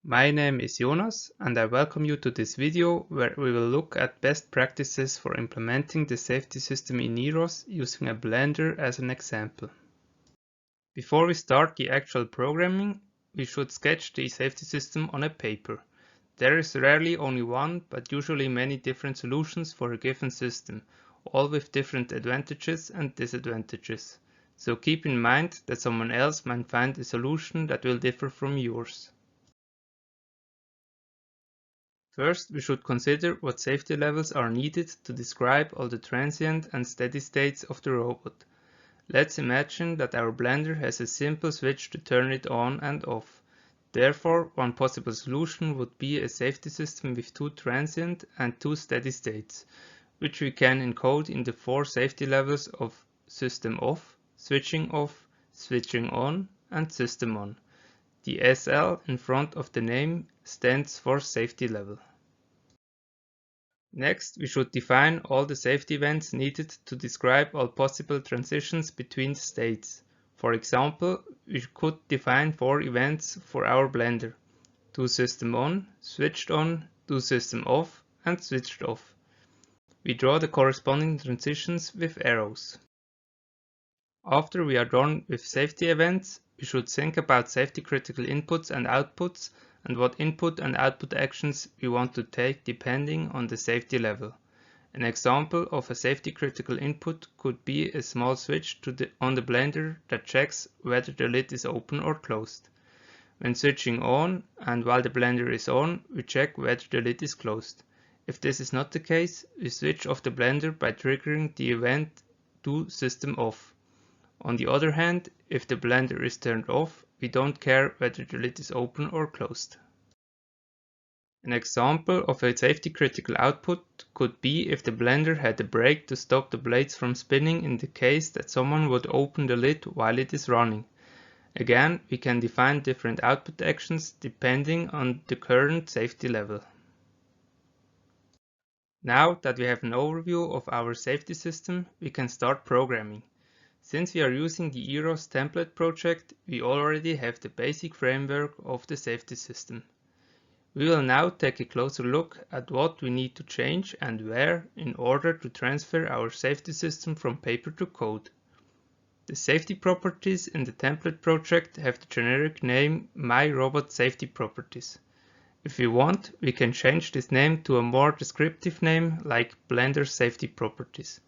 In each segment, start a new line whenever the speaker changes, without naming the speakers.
My name is Jonas and I welcome you to this video where we will look at best practices for implementing the safety system in EEROS using a Blender as an example. Before we start the actual programming, we should sketch the safety system on a paper. There is rarely only one, but usually many different solutions for a given system, all with different advantages and disadvantages. So keep in mind that someone else might find a solution that will differ from yours. First, we should consider what safety levels are needed to describe all the transient and steady states of the robot. Let's imagine that our Blender has a simple switch to turn it on and off. Therefore, one possible solution would be a safety system with 2 transient and 2 steady states, which we can encode in the 4 safety levels of System Off, Switching On, and System On. The SL in front of the name stands for safety level. Next, we should define all the safety events needed to describe all possible transitions between states. For example, we could define 4 events for our Blender: do system on, do system off, and switched off. We draw the corresponding transitions with arrows. After we are done with safety events, we should think about safety critical inputs and outputs and what input and output actions we want to take depending on the safety level. An example of a safety critical input could be a small switch on the Blender that checks whether the lid is open or closed. When switching on and while the Blender is on, we check whether the lid is closed. If this is not the case, we switch off the Blender by triggering the event do system off. On the other hand, if the Blender is turned off, we don't care whether the lid is open or closed. An example of a safety critical output could be if the Blender had a brake to stop the blades from spinning in the case that someone would open the lid while it is running. Again, we can define different output actions depending on the current safety level. Now that we have an overview of our safety system, we can start programming. Since we are using the EEROS template project, we already have the basic framework of the safety system. We will now take a closer look at what we need to change and where in order to transfer our safety system from paper to code. The safety properties in the template project have the generic name MyRobotSafetyProperties. If we want, we can change this name to a more descriptive name like Blender Safety Properties.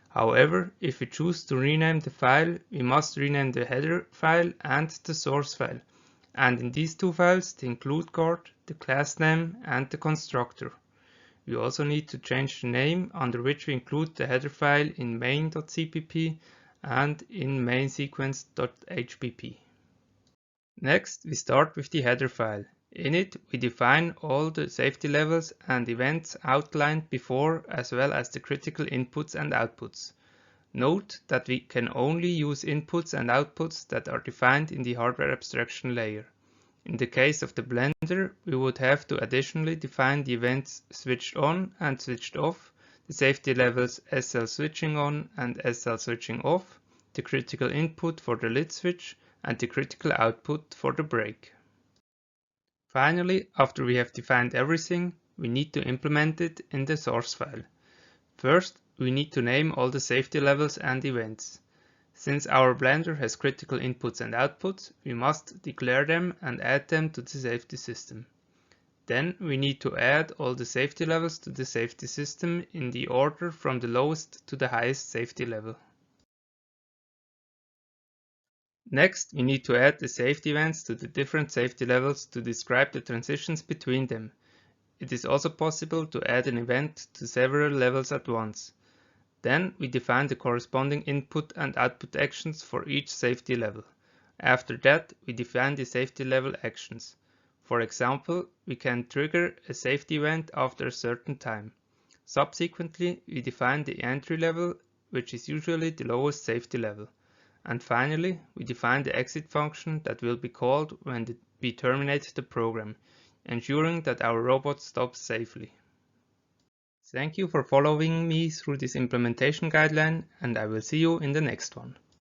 However, if we choose to rename the file, we must rename the header file and the source file, and in these 2 files the include guard, the class name, and the constructor. We also need to change the name under which we include the header file in main.cpp and in mainSequence.hpp. Next, we start with the header file. In it, we define all the safety levels and events outlined before, as well as the critical inputs and outputs. Note that we can only use inputs and outputs that are defined in the hardware abstraction layer. In the case of the Blender, we would have to additionally define the events switched on and switched off, the safety levels SL switching on and SL switching off, the critical input for the lid switch, and the critical output for the brake. Finally, after we have defined everything, we need to implement it in the source file. First, we need to name all the safety levels and events. Since our Blender has critical inputs and outputs, we must declare them and add them to the safety system. Then we need to add all the safety levels to the safety system in the order from the lowest to the highest safety level. Next, we need to add the safety events to the different safety levels to describe the transitions between them. It is also possible to add an event to several levels at once. Then we define the corresponding input and output actions for each safety level. After that, we define the safety level actions. For example, we can trigger a safety event after a certain time. Subsequently, we define the entry level, which is usually the lowest safety level. And finally, we define the exit function that will be called when we terminate the program, ensuring that our robot stops safely. Thank you for following me through this implementation guideline, and I will see you in the next one.